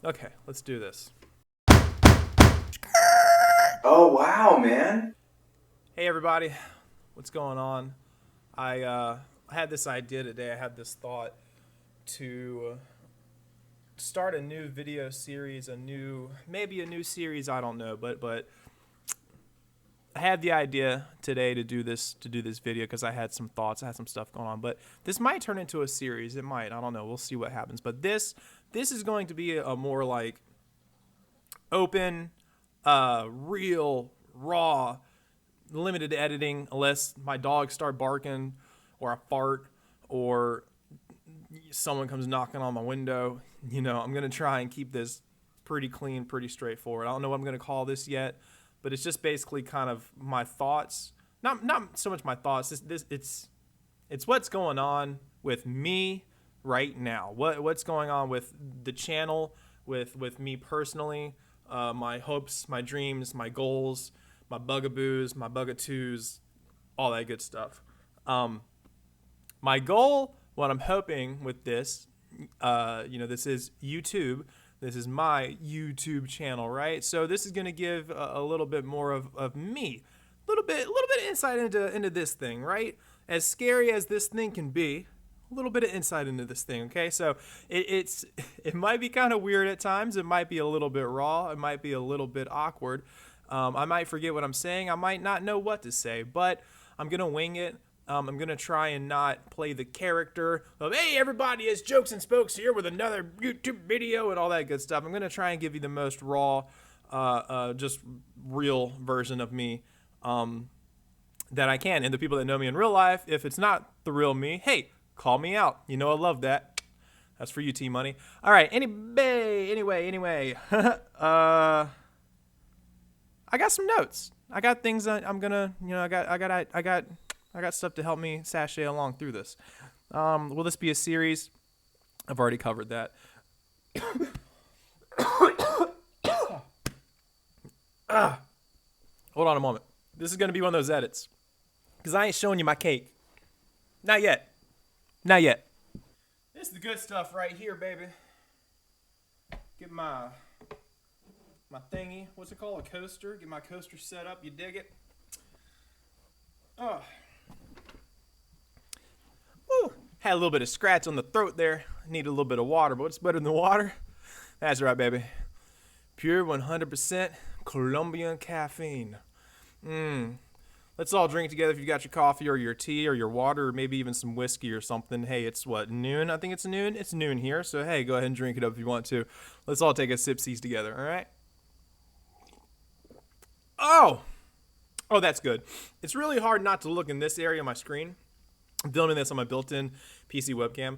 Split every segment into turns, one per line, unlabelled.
Okay, let's do this.
Oh, wow, man.
Hey everybody, what's going on? I had this idea today. I had this thought to start a new video series, maybe a new series. I don't know, but I had the idea today to do this video because I had some thoughts. I had some stuff going on, but this might turn into a series. It might. I don't know. We'll see what happens. But this is going to be a more like open, real, raw, limited editing, unless my dogs start barking or I fart or someone comes knocking on my window. I'm going to try and keep this pretty clean, pretty straightforward. I don't know what I'm going to call this yet, but it's just basically kind of my thoughts. Not so much my thoughts. It's what's going on with me right now. What's going on with the channel, with me personally, my hopes, my dreams, my goals, my bugaboos, my bugatoos, all that good stuff. My goal, what I'm hoping with this, this is YouTube. This is my YouTube channel, right? So this is going to give a little bit more of me, a little bit of insight into this thing, right? As scary as this thing can be, a little bit of insight into this thing, okay? So it might be kind of weird at times. It might be a little bit raw. It might be a little bit awkward. I might forget what I'm saying. I might not know what to say, but I'm going to wing it. I'm going to try and not play the character of, hey, everybody, it's Jokes and Spokes here with another YouTube video and all that good stuff. I'm going to try and give you the most raw, just real version of me that I can. And the people that know me in real life, if it's not the real me, hey, call me out. I love that. That's for you, T-Money. All right, anyway. I got some notes. I got things that I'm gonna, I got stuff to help me sashay along through this. Will this be a series? I've already covered that. Hold on a moment. This is gonna be one of those edits, because I ain't showing you my cake. Not yet. This is the good stuff right here, baby. Get my thingy. What's it called? A coaster. Get my coaster set up. You dig it? Oh. Woo. Had a little bit of scratch on the throat there. Need a little bit of water, but what's better than water? That's right, baby. Pure 100% Colombian caffeine. Let's all drink together if you got your coffee or your tea or your water or maybe even some whiskey or something. Hey, it's what, noon? I think it's noon. It's noon here, so hey, go ahead and drink it up if you want to. Let's all take a sip-sies together, all right? Oh, that's good. It's really hard not to look in this area of my screen. I'm filming this on my built-in PC webcam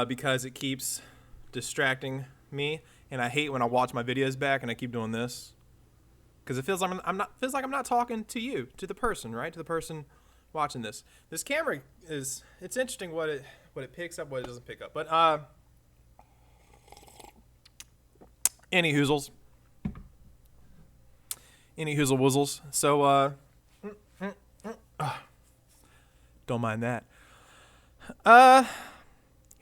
because it keeps distracting me, and I hate when I watch my videos back and I keep doing this because it feels like I'm not talking to you, to the person, right? To the person watching this. This camera it's interesting what it picks up, what it doesn't pick up. But any hoozles. Any hoozle woozles. So, don't mind that.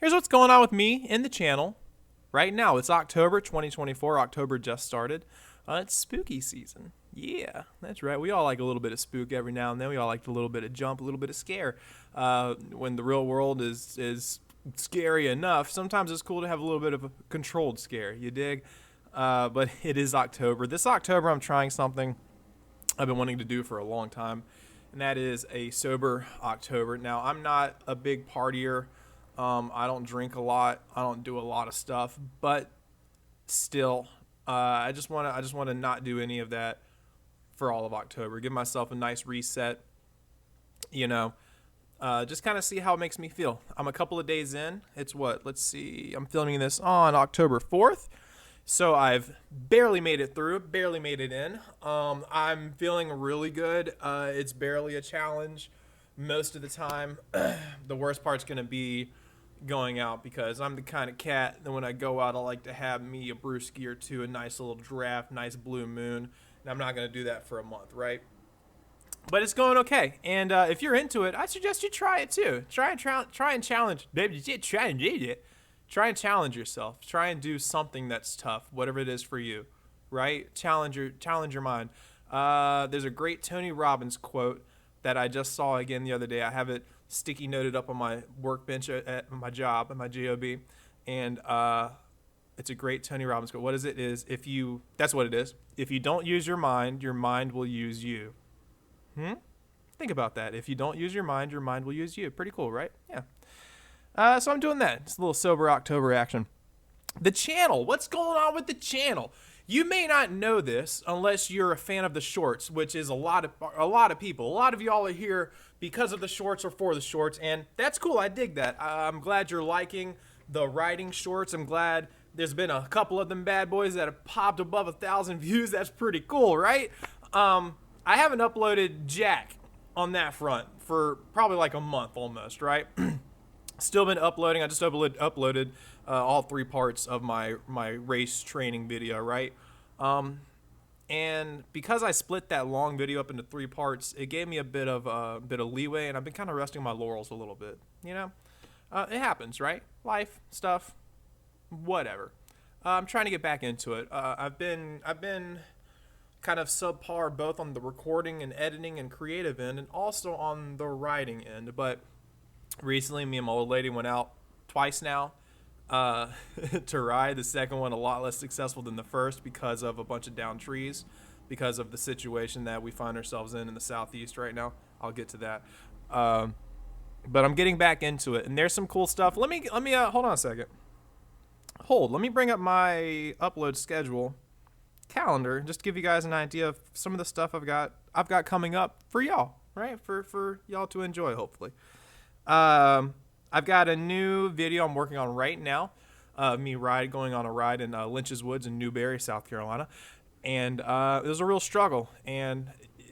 Here's what's going on with me in the channel right now. It's October 2024. October just started. It's spooky season. Yeah, that's right. We all like a little bit of spook every now and then. We all like a little bit of jump, a little bit of scare. When the real world is scary enough, sometimes it's cool to have a little bit of a controlled scare. You dig? But it is October. This October, I'm trying something I've been wanting to do for a long time, and that is a sober October. Now, I'm not a big partier. I don't drink a lot. I don't do a lot of stuff, but still, I just want to not do any of that for all of October. Give myself a nice reset. Just kind of see how it makes me feel. I'm a couple of days in. It's what? Let's see. I'm filming this on October 4th. So I've barely made it through, barely made it in. I'm feeling really good. It's barely a challenge most of the time. The worst part's going to be going out because I'm the kind of cat that when I go out, I like to have me a brewski or two, a nice little draft, nice blue moon. And I'm not going to do that for a month, right? But it's going okay. And if you're into it, I suggest you try it too. Try and challenge. Baby, try and do it. Try and challenge yourself. Try and do something that's tough, whatever it is for you, right? Challenge your mind. There's a great Tony Robbins quote that I just saw again the other day. I have it sticky noted up on my workbench at my job, at my job, and it's a great Tony Robbins quote. What is it? That's what it is. If you don't use your mind will use you. Think about that. If you don't use your mind will use you. Pretty cool, right? Yeah. So I'm doing that. It's a little sober October action. The channel. What's going on with the channel? You may not know this unless you're a fan of the shorts, which is a lot of people. A lot of y'all are here because of the shorts or for the shorts, and that's cool. I dig that. I'm glad you're liking the writing shorts. I'm glad there's been a couple of them bad boys that have popped above 1,000 views. That's pretty cool, right? I haven't uploaded jack on that front for probably like a month almost, right? Still been uploading. I just uploaded all 3 parts of my race training video, right? And because I split that long video up into 3 parts, it gave me a bit of leeway, and I've been kind of resting my laurels a little bit. You know, it happens, right? Life stuff, whatever. I'm trying to get back into it. I've been kind of subpar both on the recording and editing and creative end, and also on the writing end, but recently, me and my old lady went out twice now to ride. The second one a lot less successful than the first because of a bunch of downed trees, because of the situation that we find ourselves in the southeast right now. I'll get to that. But I'm getting back into it, and there's some cool stuff. Let me hold on a second. Let me bring up my upload schedule calendar just to give you guys an idea of some of the stuff I've got coming up for y'all, right? For y'all to enjoy, hopefully. I've got a new video I'm working on right now. Me going on a ride in Lynch's Woods in Newberry, South Carolina, and it was a real struggle, and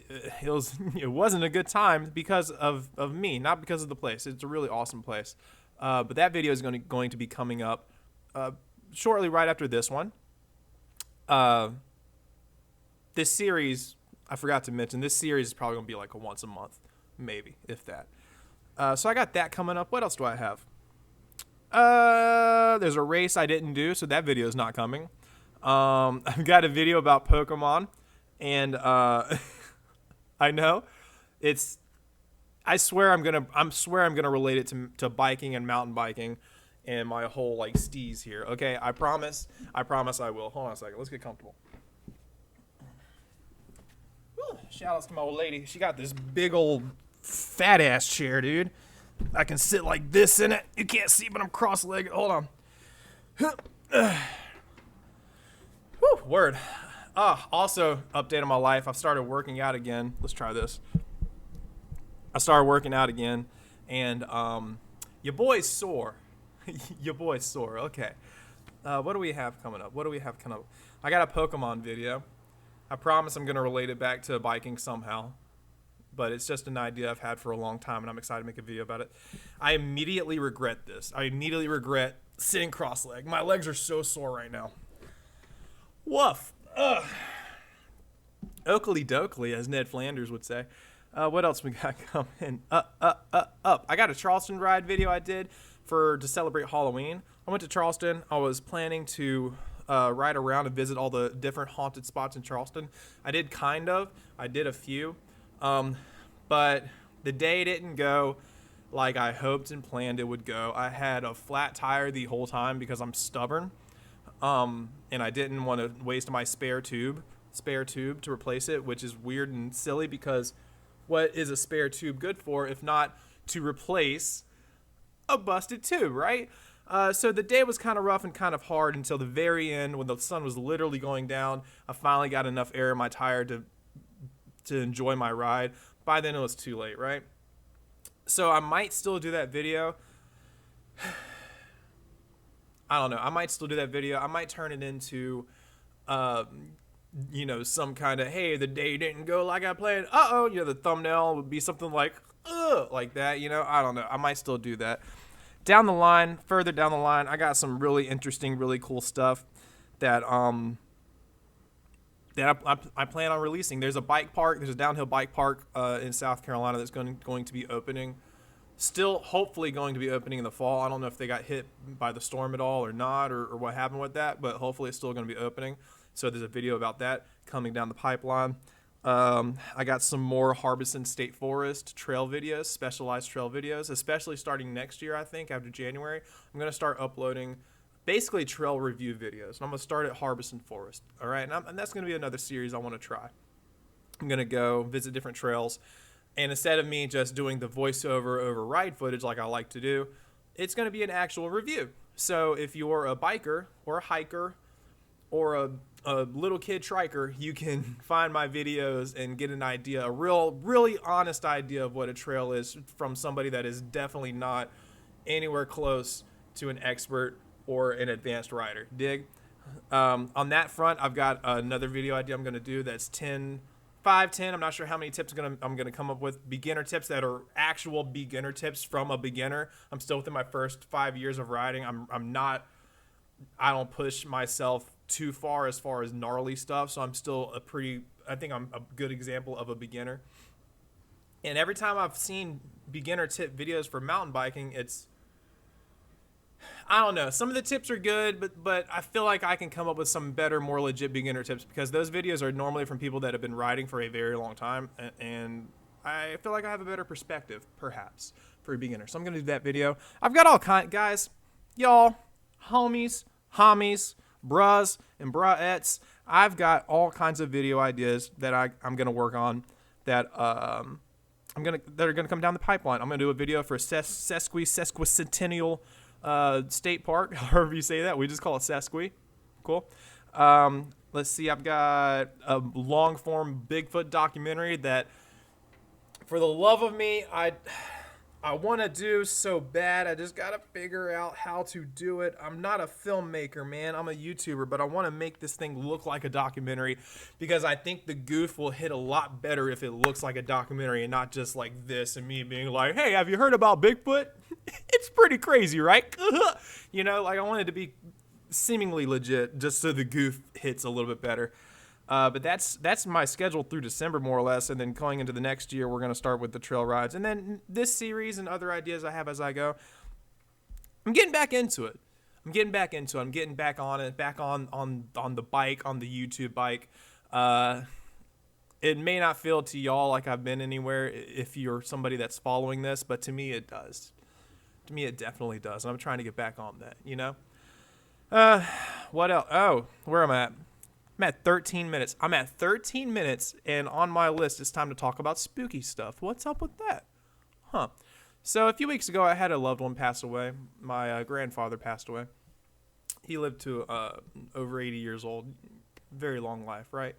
it wasn't a good time because of me, not because of the place. It's a really awesome place, but that video is going to be coming up shortly right after this one. This series, I forgot to mention, this series is probably going to be like a once a month, maybe, if that. So I got that coming up. What else do I have? There's a race I didn't do, so that video is not coming. I've got a video about Pokemon, and I know I swear I'm gonna relate it to biking and mountain biking and my whole like steez here. Okay, I promise I will. Hold on a second. Let's get comfortable. Shout outs to my old lady. She got this big old fat ass chair, dude. I can sit like this in it. You can't see, but I'm cross-legged. Hold on. Whew, word. Also, update on my life. I've started working out again. Let's try this. I started working out again, and your boy's sore. Your boy's sore. Okay. What do we have coming up? I got a Pokemon video. I promise I'm going to relate it back to biking somehow. But it's just an idea I've had for a long time, and I'm excited to make a video about it. I immediately regret this. I immediately regret sitting cross-legged. My legs are so sore right now. Woof. Ugh. Oakley dokley, as Ned Flanders would say. What else we got coming? Up. I got a Charleston ride video I did to celebrate Halloween. I went to Charleston. I was planning to ride around and visit all the different haunted spots in Charleston. I did a few. But the day didn't go like I hoped and planned it would go. I had a flat tire the whole time because I'm stubborn. And I didn't want to waste my spare tube to replace it, which is weird and silly because what is a spare tube good for if not to replace a busted tube, right? So the day was kind of rough and kind of hard until the very end when the sun was literally going down. I finally got enough air in my tire to enjoy my ride. By then it was too late, right? So I might still do that video. I don't know. I might still do that video. I might turn it into, some kind of, hey, the day didn't go like I planned. The thumbnail would be something like that, I don't know. I might still do that. Further down the line, I got some really interesting, really cool stuff that I plan on releasing. There's a downhill bike park in South Carolina that's going to be opening Still hopefully going to be opening in the fall. I don't know if they got hit by the storm at all or not, or what happened with that, but hopefully it's still going to be opening. So there's a video about that coming down the pipeline. I got some more Harbison State Forest trail videos, specialized trail videos, especially starting next year, I think, after January. I'm going to start uploading basically trail review videos. And I'm going to start at Harbison Forest, all right? And that's going to be another series I want to try. I'm going to go visit different trails. And instead of me just doing the voiceover over ride footage like I like to do, it's going to be an actual review. So if you're a biker or a hiker or a little kid triker, you can find my videos and get an idea, a really honest idea of what a trail is from somebody that is definitely not anywhere close to an expert or an advanced rider. Dig? On that front, I've got another video idea I'm going to do that's 10. I'm not sure how many tips I'm gonna come up with. Beginner tips that are actual beginner tips from a beginner. I'm still within my first 5 years of riding. I don't push myself too far as gnarly stuff, so I'm still I think I'm a good example of a beginner. And every time I've seen beginner tip videos for mountain biking, I don't know. Some of the tips are good, but I feel like I can come up with some better, more legit beginner tips because those videos are normally from people that have been riding for a very long time, and I feel like I have a better perspective, perhaps, for a beginner. So I'm going to do that video. I've got all kinds, guys, y'all, homies, bras, and braettes. I've got all kinds of video ideas that I'm going to work on that are going to come down the pipeline. I'm going to do a video for sesquicentennial state park, however you say that. We just call it Sesqui. Cool. Let's see. I've got a long form Bigfoot documentary that, for the love of me, I want to do so bad. I just got to figure out how to do it. I'm not a filmmaker, man. I'm a YouTuber, but I want to make this thing look like a documentary because I think the goof will hit a lot better if it looks like a documentary and not just like this and me being like, hey, have you heard about Bigfoot? It's pretty crazy, right? You know, like I want it to be seemingly legit just so the goof hits a little bit better. But that's my schedule through December, more or less. And then going into the next year, we're going to start with the trail rides. And then this series and other ideas I have as I go, I'm getting back into it. I'm getting back on it, back on the bike, on the YouTube bike. It may not feel to y'all like I've been anywhere if you're somebody that's following this, but to me it does. To me it definitely does. And I'm trying to get back on that, you know? What else? Oh, where am I at? I'm at 13 minutes. I'm at 13 minutes, and on my list, it's time to talk about spooky stuff. What's up with that? Huh. So a few weeks ago, I had a loved one pass away. My grandfather passed away. He lived to over 80 years old. Very long life, right?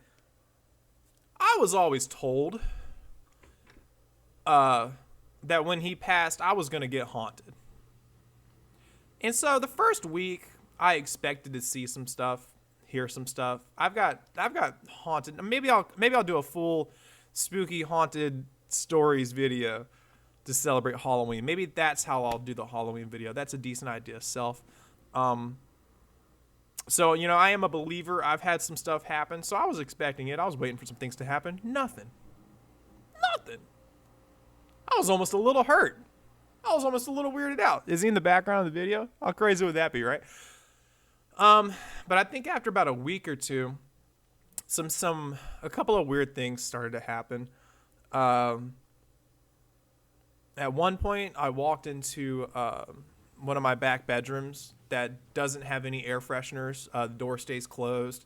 I was always told that when he passed, I was going to get haunted. And so the first week, I expected to see some stuff. Hear some stuff. I've got haunted. Maybe I'll do a full spooky haunted stories video to celebrate Halloween. Maybe that's how I'll do the Halloween video. That's a decent idea, self. So you know, I am a believer. I've had some stuff happen, so I was expecting it. I was waiting for some things to happen. Nothing. I was almost a little hurt. I was almost a little weirded out. Is he in the background of the video? How crazy would that be, right? But I think after about a week or two, a couple of weird things started to happen. At one point, I walked into one of my back bedrooms that doesn't have any air fresheners. The door stays closed.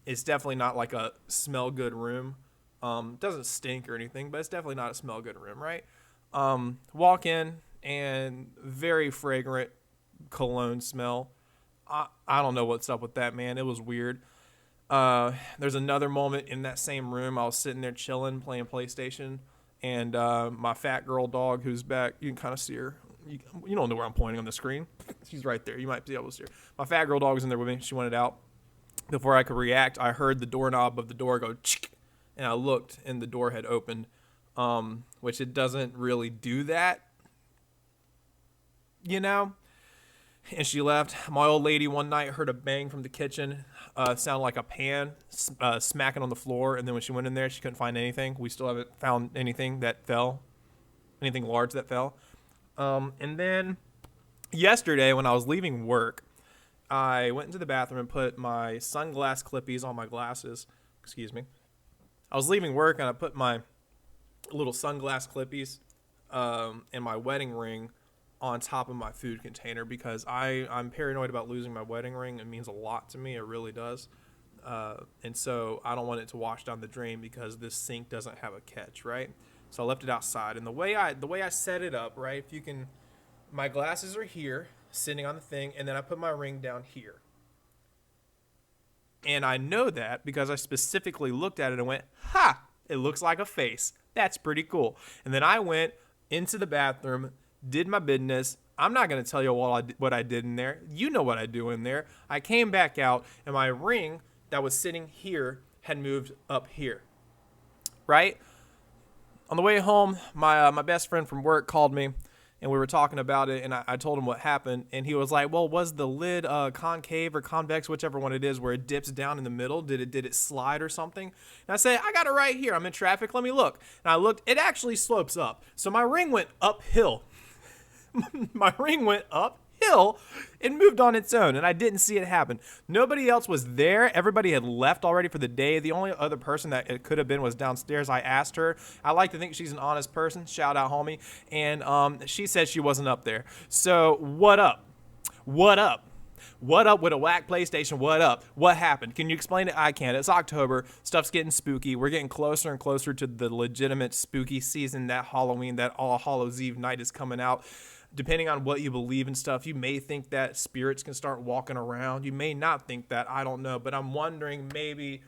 It's definitely not like a smell good room. Doesn't stink or anything, but it's definitely not a smell good room, right? Walk in and very fragrant cologne smell. I don't know what's up with that, man. It was weird. There's another moment in that same room. I was sitting there chilling, playing PlayStation, and my fat girl dog, who's back, you can kind of see her. You don't know where I'm pointing on the screen. She's right there. You might be able to see her. My fat girl dog was in there with me. She wanted out. Before I could react, I heard the doorknob of the door go chick, and I looked, and the door had opened, which it doesn't really do that, you know? And she left. My old lady one night heard a bang from the kitchen, sounded like a pan smacking on the floor. And then when she went in there, she couldn't find anything. We still haven't found anything that fell anything large that fell. And then yesterday when I was leaving work, I went into the bathroom and put my sunglass clippies on my glasses. Excuse me. I was leaving work and I put my little sunglass clippies and my wedding ring on top of my food container because I'm paranoid about losing my wedding ring. It means a lot to me. It really does. And so I don't want it to wash down the drain because this sink doesn't have a catch, right? So I left it outside. And the way I set it up, right, if you can, my glasses are here sitting on the thing, and then I put my ring down here. And I know that because I specifically looked at it and went, ha, it looks like a face. That's pretty cool. And then I went into the bathroom, did my business. I'm not going to tell you what I did in there. You know what I do in there. I came back out, and my ring that was sitting here had moved up here, right? On the way home, my best friend from work called me, and we were talking about it, and I told him what happened, and he was like, well, was the lid concave or convex, whichever one it is, where it dips down in the middle? Did it slide or something? And I said, I got it right here. I'm in traffic. Let me look. And I looked. It actually slopes up. So my ring went uphill. My ring went uphill and moved on its own, and I didn't see it happen. Nobody else was there. Everybody had left already for the day. The only other person that it could have been was downstairs. I asked her. I like to think she's an honest person. Shout out, homie. And she said she wasn't up there. So what up? What up? What up with a whack PlayStation? What up? What happened? Can you explain it? I can't. It's October. Stuff's getting spooky. We're getting closer and closer to the legitimate spooky season. That Halloween, that All Hallows Eve night is coming out. Depending on what you believe and stuff, you may think that spirits can start walking around. You may not think that. I don't know. But I'm wondering, maybe,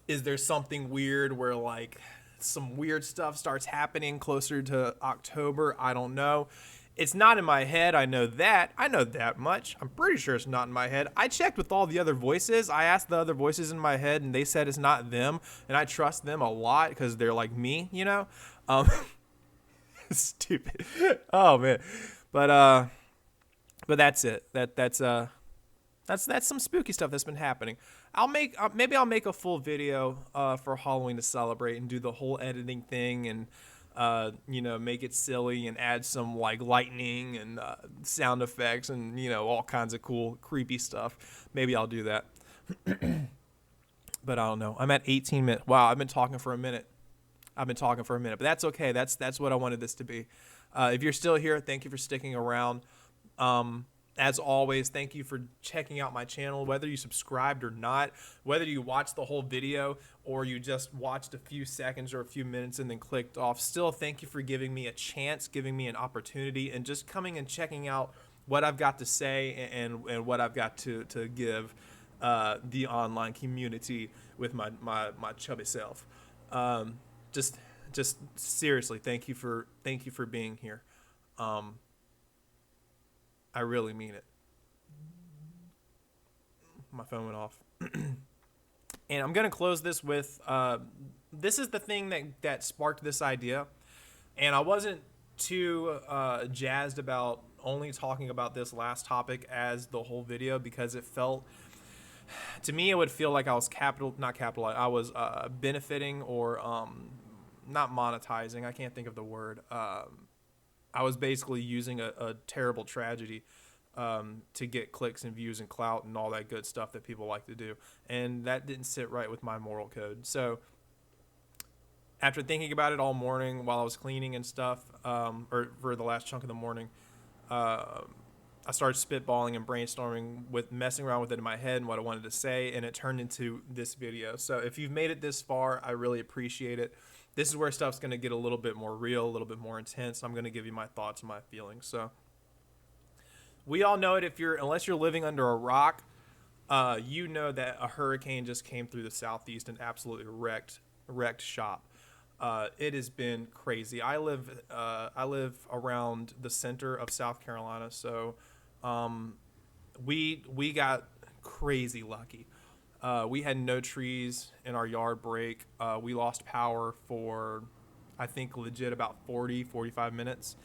is there something weird where, like, some weird stuff starts happening closer to October? I don't know. It's not in my head. I know that. I know that much. I'm pretty sure it's not in my head. I checked with all the other voices. I asked the other voices in my head, and they said it's not them. And I trust them a lot because they're like me, you know? Stupid. Oh man. But that's it. That's some spooky stuff that's been happening. Maybe I'll make a full video for Halloween to celebrate and do the whole editing thing and make it silly and add some like lightning and sound effects and all kinds of cool creepy stuff. Maybe I'll do that. But I don't know. I'm at 18 minutes. Wow, I've been talking for a minute. But that's okay. That's what I wanted this to be. If you're still here, thank you for sticking around. As always, thank you for checking out my channel, whether you subscribed or not, whether you watched the whole video or you just watched a few seconds or a few minutes and then clicked off. Still, thank you for giving me a chance, giving me an opportunity, and just coming and checking out what I've got to say and what I've got to give the online community with my chubby self. Just seriously, thank you for being here. I really mean it. My phone went off. And I'm going to close this with, this is the thing that sparked this idea. And I wasn't too jazzed about only talking about this last topic as the whole video because it felt, to me, it would feel like I was I was benefiting or not monetizing. I can't think of the word. I was basically using a terrible tragedy to get clicks and views and clout and all that good stuff that people like to do. And that didn't sit right with my moral code. So after thinking about it all morning while I was cleaning and stuff, or for the last chunk of the morning, I started spitballing and brainstorming with messing around with it in my head and what I wanted to say, and it turned into this video. So if you've made it this far, I really appreciate it. This is where stuff's going to get a little bit more real, a little bit more intense. I'm going to give you my thoughts and my feelings. So we all know it. Unless you're living under a rock, you know that a hurricane just came through the southeast and absolutely wrecked shop. It has been crazy. I live around the center of South Carolina, so we got crazy lucky. We had no trees in our yard break. We lost power for, I think, legit about 45 minutes.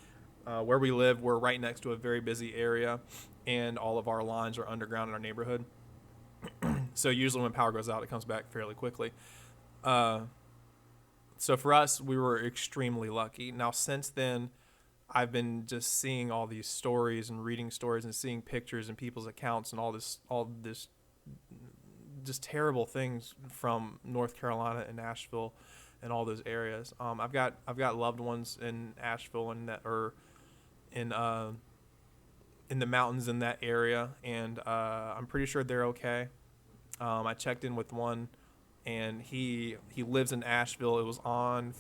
Where we live, we're right next to a very busy area, and all of our lines are underground in our neighborhood. So usually when power goes out, it comes back fairly quickly. So for us, we were extremely lucky. Now, since then, I've been just seeing all these stories and reading stories and seeing pictures and people's accounts and all this just terrible things from North Carolina and Nashville and all those areas. I've got loved ones in Asheville and that or in the mountains in that area, and I'm pretty sure they're okay. I checked in with one, and he lives in Asheville. It was on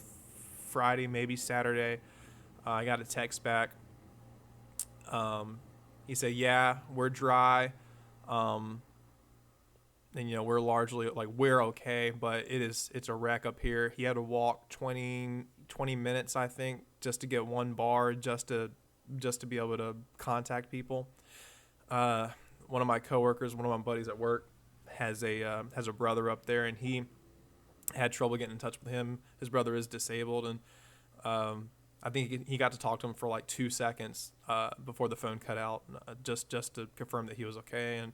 Friday, maybe Saturday. I got a text back. He said, "Yeah, we're dry, and we're largely like we're okay, but it's a wreck up here." He had to walk 20 minutes, I think, just to get one bar, just to be able to contact people. One of my coworkers, one of my buddies at work, has a brother up there, and he had trouble getting in touch with him. His brother is disabled, and I think he got to talk to him for like 2 seconds before the phone cut out, just to confirm that he was okay. And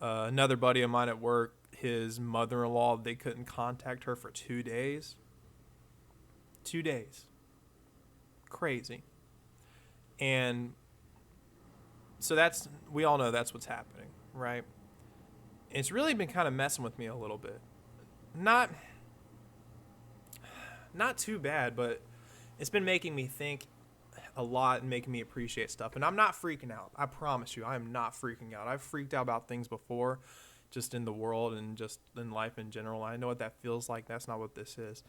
another buddy of mine at work, his mother-in-law, they couldn't contact her for 2 days. 2 days. Crazy. And so we all know that's what's happening, right? It's really been kind of messing with me a little bit. Not too bad, but it's been making me think a lot and making me appreciate stuff. And I'm not freaking out. I promise you, I am not freaking out. I've freaked out about things before, just in the world and just in life in general. I know what that feels like. That's not what this is.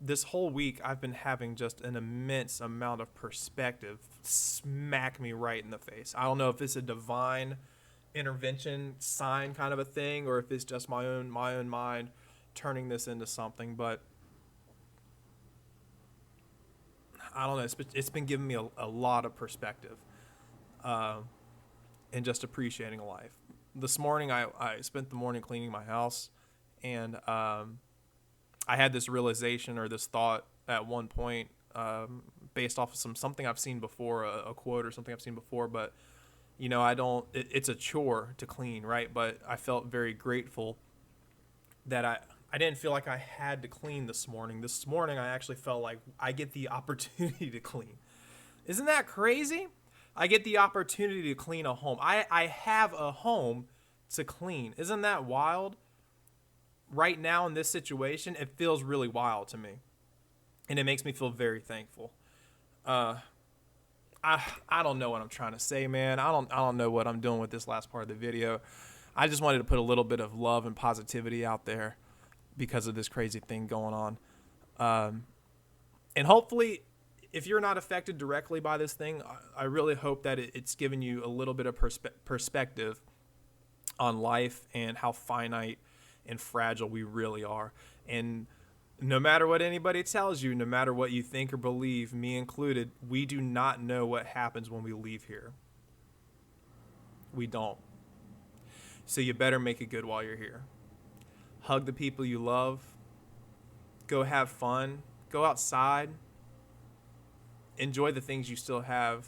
This whole week, I've been having just an immense amount of perspective smack me right in the face. I don't know if it's a divine intervention sign kind of a thing, or if it's just my own mind turning this into something, but I don't know. It's been giving me a lot of perspective, and just appreciating life. This morning, I spent the morning cleaning my house, and I had this realization or this thought at one point, based off of something I've seen before, a quote or something I've seen before, but it's a chore to clean, right? But I felt very grateful that I didn't feel like I had to clean this morning. This morning, I actually felt like I get the opportunity to clean. Isn't that crazy? I get the opportunity to clean a home. I have a home to clean. Isn't that wild? Right now in this situation, it feels really wild to me, and it makes me feel very thankful. I don't know what I'm trying to say, man. I don't know what I'm doing with this last part of the video. I just wanted to put a little bit of love and positivity out there because of this crazy thing going on. And hopefully, if you're not affected directly by this thing, I really hope that it's given you a little bit of perspective on life and how finite and fragile we really are. And no matter what anybody tells you, no matter what you think or believe, me included, we do not know what happens when we leave here. We don't. So you better make it good while you're here. Hug the people you love. Go have fun. Go outside. Enjoy the things you still have,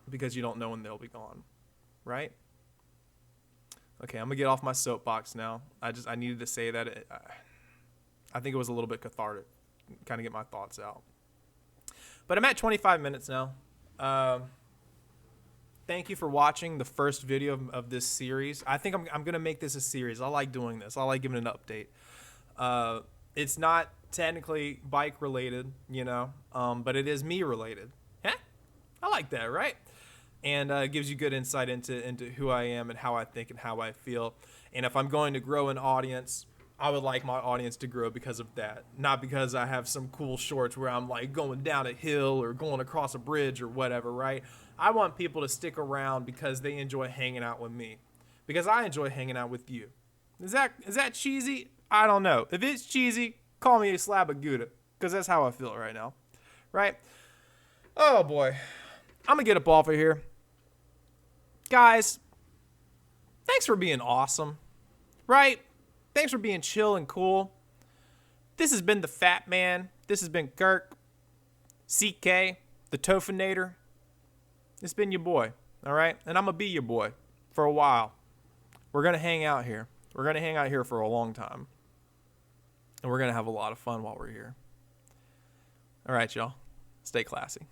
because you don't know when they'll be gone, right? Okay, I'm gonna get off my soapbox now. I needed to say that. I think it was a little bit cathartic, kind of get my thoughts out. But I'm at 25 minutes now. Thank you for watching the first video of this series. I think I'm gonna make this a series. I like doing this. I like giving an update. It's not technically bike related, but it is me related. Huh? I like that, right? And it gives you good insight into who I am and how I think and how I feel. And if I'm going to grow an audience, I would like my audience to grow because of that. Not because I have some cool shorts where I'm like going down a hill or going across a bridge or whatever, right? I want people to stick around because they enjoy hanging out with me. Because I enjoy hanging out with you. Is that cheesy? I don't know. If it's cheesy, call me a slab of Gouda. Because that's how I feel right now. Right? Oh boy. I'm going to get up off of here. Guys, thanks for being awesome, right? Thanks for being chill and cool. This has been the Fat Man. This has been Kirk, CK, the Tofinator. It's been your boy, all right? And I'm going to be your boy for a while. We're going to hang out here. We're going to hang out here for a long time. And we're going to have a lot of fun while we're here. All right, y'all. Stay classy.